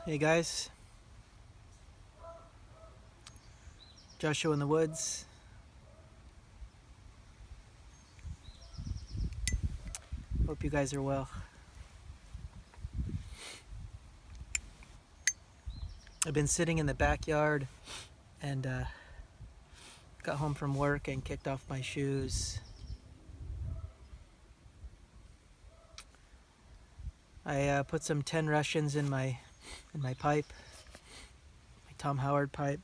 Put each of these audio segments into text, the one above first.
Hey guys, Joshua in the woods. Hope you guys are well. I've been sitting in the backyard and got home from work and kicked off my shoes. I put some 10 Russians in my pipe, my Tom Howard pipe.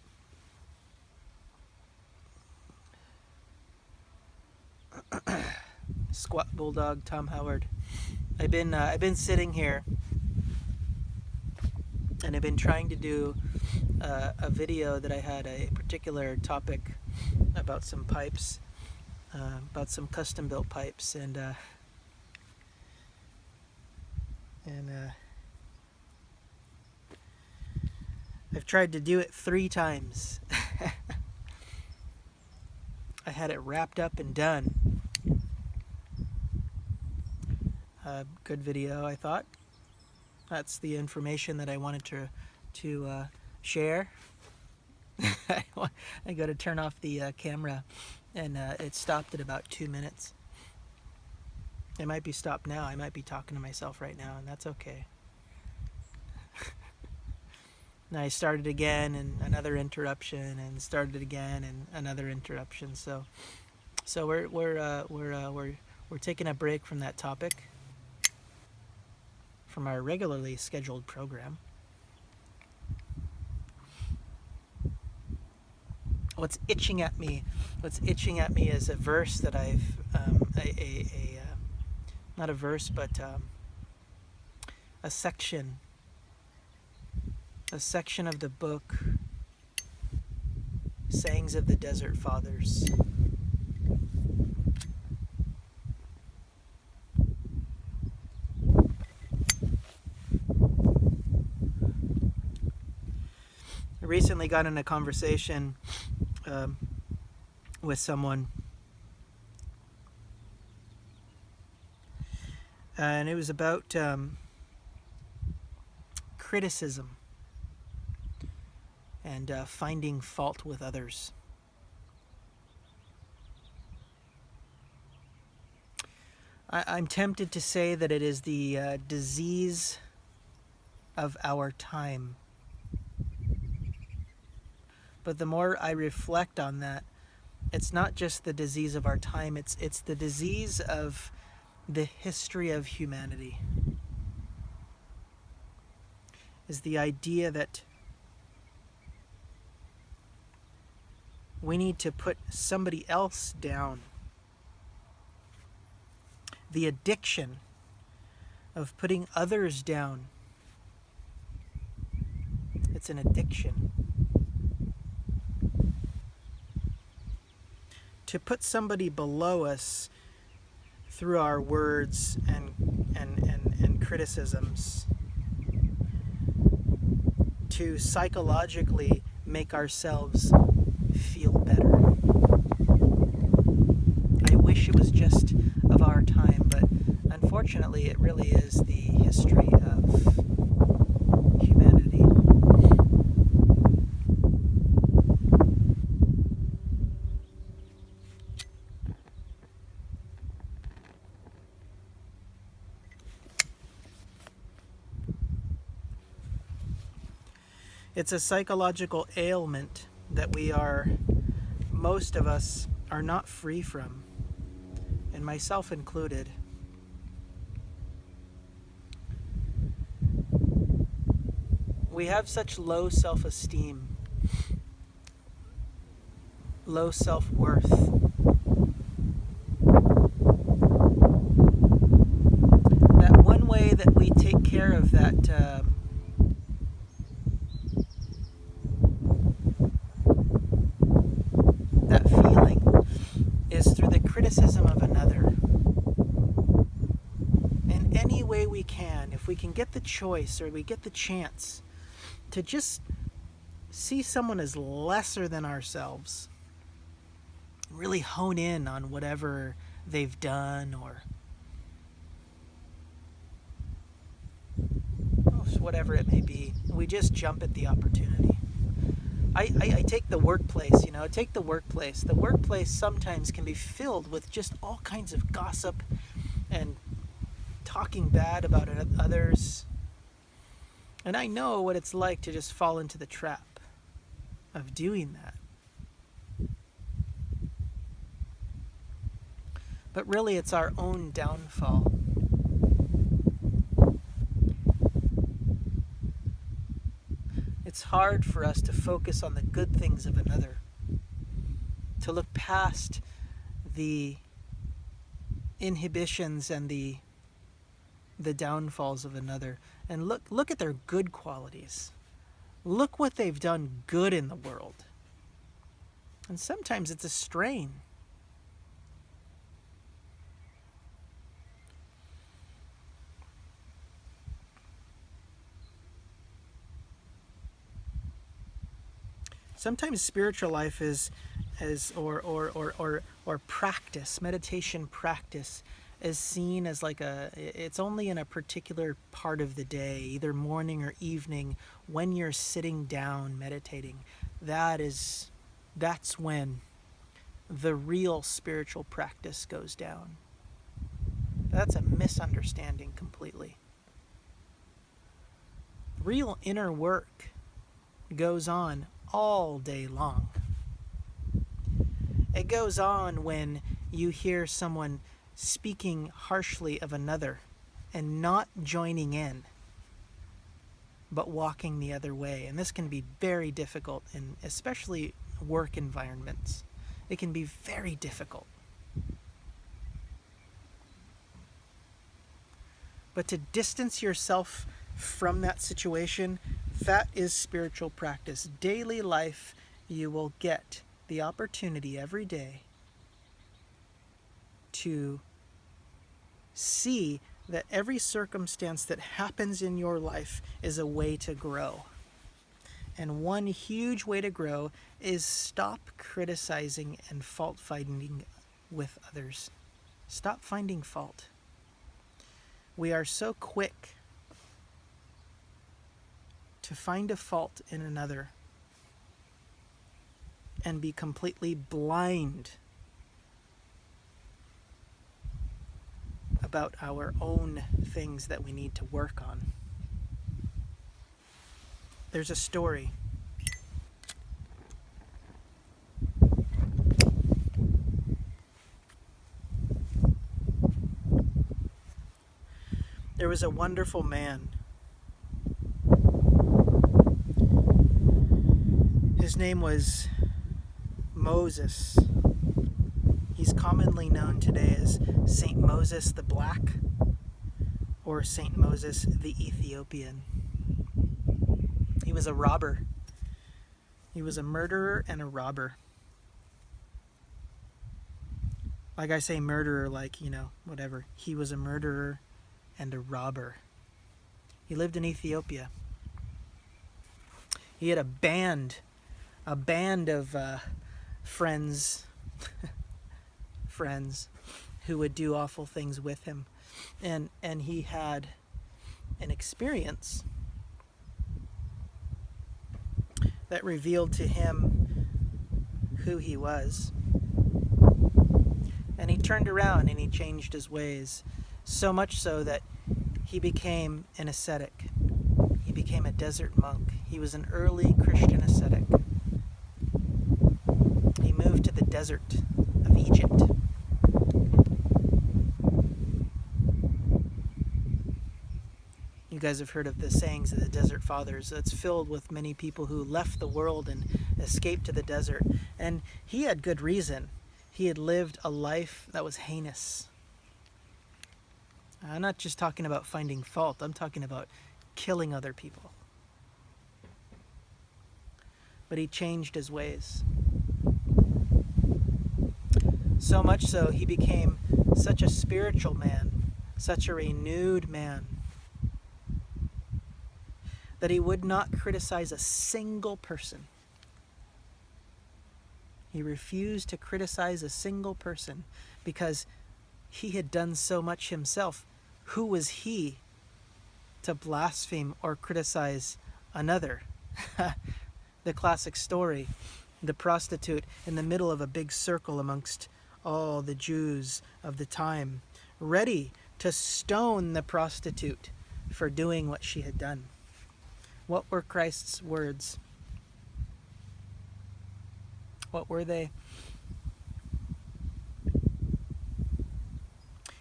Squat Bulldog Tom Howard. I've been sitting here and I've been trying to do a video that I had a particular topic about some pipes, about some custom built pipes, and I've tried to do it 3 times. I had it wrapped up and done. Good video, I thought. That's the information that I wanted to share. I got to turn off the camera, and it stopped at about 2 minutes. It might be stopped now. I might be talking to myself right now, and that's okay. And I started again, and another interruption, and started again, and another interruption. So we're taking a break from that topic, from our regularly scheduled program. What's itching at me is a verse that I've not a verse, but a section of the book Sayings of the Desert Fathers. I recently got in a conversation with someone, and it was about criticism and finding fault with others. I'm tempted to say that it is the disease of our time. But the more I reflect on that, it's not just the disease of our time, it's the disease of the history of humanity. Is the idea that we need to put somebody else down. The addiction of putting others down. It's an addiction. To put somebody below us through our words and criticisms. To psychologically make ourselves feel better. I wish it was just of our time, but unfortunately it really is the history of humanity. It's a psychological ailment that most of us are not free from, and myself included. We have such low self-esteem, low self-worth. That one way that we take care of that feeling is through the criticism of another. In any way we can, if we can get the choice or we get the chance to just see someone as lesser than ourselves, really hone in on whatever they've done, or whatever it may be. We just jump at the opportunity. I take the workplace, take the workplace. The workplace sometimes can be filled with just all kinds of gossip and talking bad about others. And I know what it's like to just fall into the trap of doing that. But really, it's our own downfall. It's hard for us to focus on the good things of another, to look past the inhibitions and the downfalls of another, and look at their good qualities. Look what they've done good in the world. And sometimes it's a strain. Sometimes spiritual life or practice, meditation practice, is seen as it's only in a particular part of the day, either morning or evening, when you're sitting down meditating. That's when the real spiritual practice goes down. That's a misunderstanding completely. Real inner work goes on all day long. It goes on when you hear someone speaking harshly of another and not joining in, but walking the other way. And this can be very difficult in especially work environments. It can be very difficult. But to distance yourself from that situation, that is spiritual practice. Daily life, you will get the opportunity every day to see that every circumstance that happens in your life is a way to grow. And one huge way to grow is stop criticizing and fault finding with others. Stop finding fault. We are so quick to find a fault in another and be completely blind about our own things that we need to work on. There's a story. There was a wonderful man. His name was Moses. He's commonly known today as Saint Moses the Black or Saint Moses the Ethiopian. He was a robber. He was a murderer and a robber. Like I say murderer, whatever. He was a murderer and a robber. He lived in Ethiopia. He had a band of friends who would do awful things with him. And he had an experience that revealed to him who he was. And he turned around and he changed his ways, so much so that he became an ascetic. He became a desert monk. He was an early Christian ascetic. He moved to the desert of Egypt. You guys have heard of the sayings of the Desert Fathers. It's filled with many people who left the world and escaped to the desert. And he had good reason. He had lived a life that was heinous. I'm not just talking about finding fault. I'm talking about killing other people. But he changed his ways. So much so, he became such a spiritual man, such a renewed man, that he would not criticize a single person. He refused to criticize a single person because he had done so much himself. Who was he to blaspheme or criticize another. The classic story, the prostitute in the middle of a big circle amongst all the Jews of the time, ready to stone the prostitute for doing what she had done. What were Christ's words? What were they?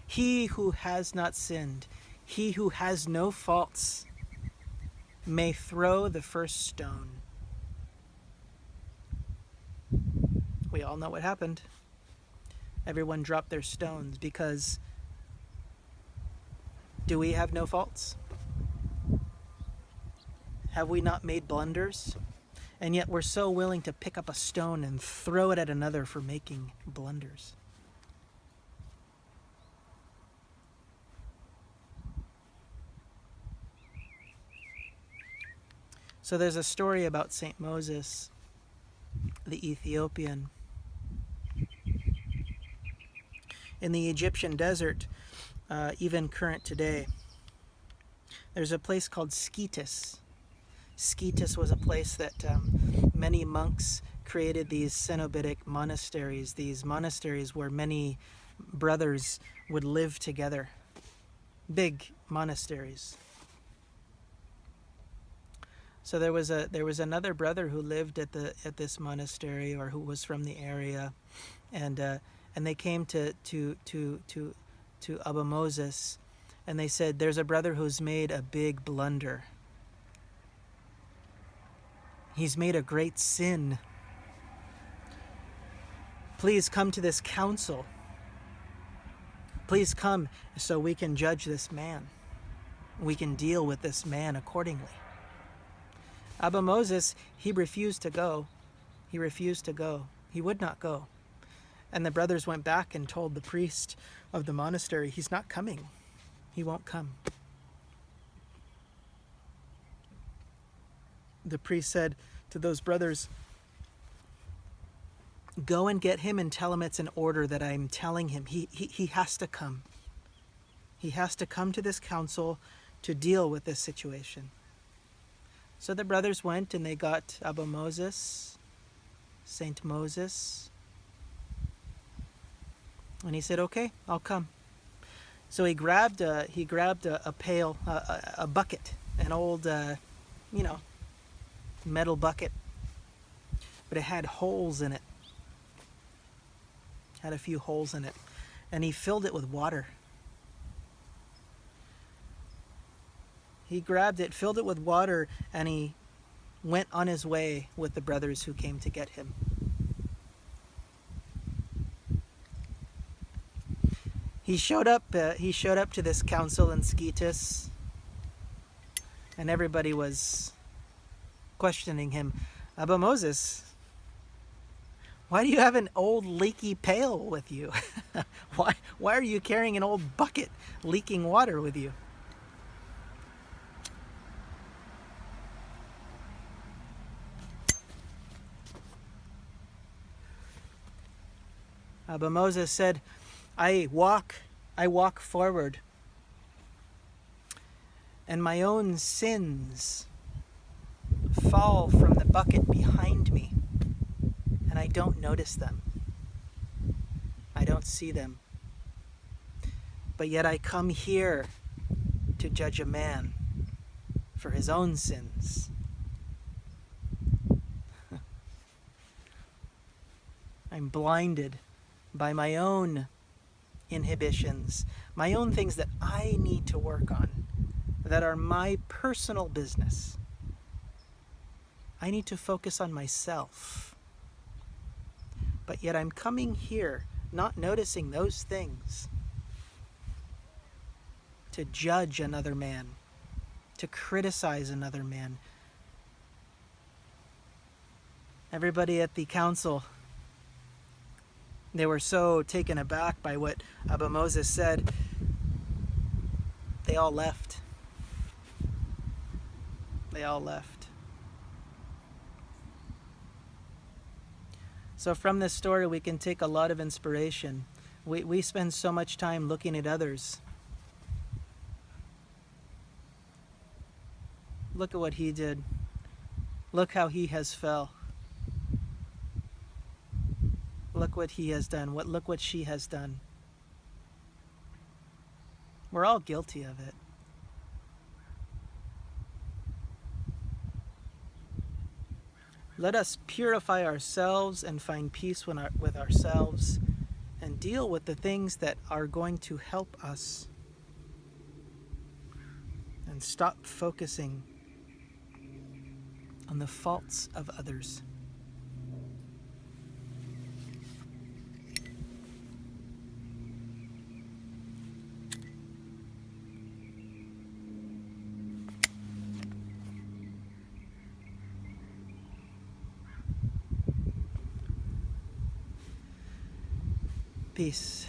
He who has not sinned, he who has no faults, may throw the first stone. We all know what happened. Everyone dropped their stones because do we have no faults? Have we not made blunders? And yet we're so willing to pick up a stone and throw it at another for making blunders. So there's a story about Saint Moses, the Ethiopian. In the Egyptian desert, even current today, there's a place called Sketis. Sketis was a place that many monks created these Cenobitic monasteries, these monasteries where many brothers would live together. Big monasteries. So there was another brother who lived at this monastery, or who was from the area, and they came to Abba Moses, and they said, "There's a brother who's made a big blunder. He's made a great sin. Please come to this council. Please come so we can judge this man. We can deal with this man accordingly." Abba Moses, he refused to go. He refused to go. He would not go. And the brothers went back and told the priest of the monastery, "He's not coming. He won't come." The priest said to those brothers, "Go and get him and tell him it's an order that I'm telling him. He has to come. He has to come to this council to deal with this situation." So the brothers went and they got Abba Moses, Saint Moses, and he said, "Okay, I'll come." So he grabbed a pail, a bucket, an old, metal bucket, but it had holes in it. Had a few holes in it, and he filled it with water. He grabbed it, filled it with water, and he went on his way with the brothers who came to get him. He showed up to this council in Sketis, and everybody was questioning him. "Abba Moses, why do you have an old leaky pail with you? Why are you carrying an old bucket leaking water with you?" Abba Moses said, I walk forward, and my own sins fall from the bucket behind me, and I don't notice them. I don't see them. But yet I come here to judge a man for his own sins. I'm blinded by my own inhibitions, my own things that I need to work on, that are my personal business. I need to focus on myself. But yet I'm coming here, not noticing those things, to judge another man, to criticize another man. Everybody at the council, they were so taken aback by what Abba Moses said, they all left. They all left. So from this story, we can take a lot of inspiration. We spend so much time looking at others. Look at what he did. Look how he has fell. Look what he has done. Look what she has done. We're all guilty of it. Let us purify ourselves and find peace with ourselves and deal with the things that are going to help us, and stop focusing on the faults of others. Peace.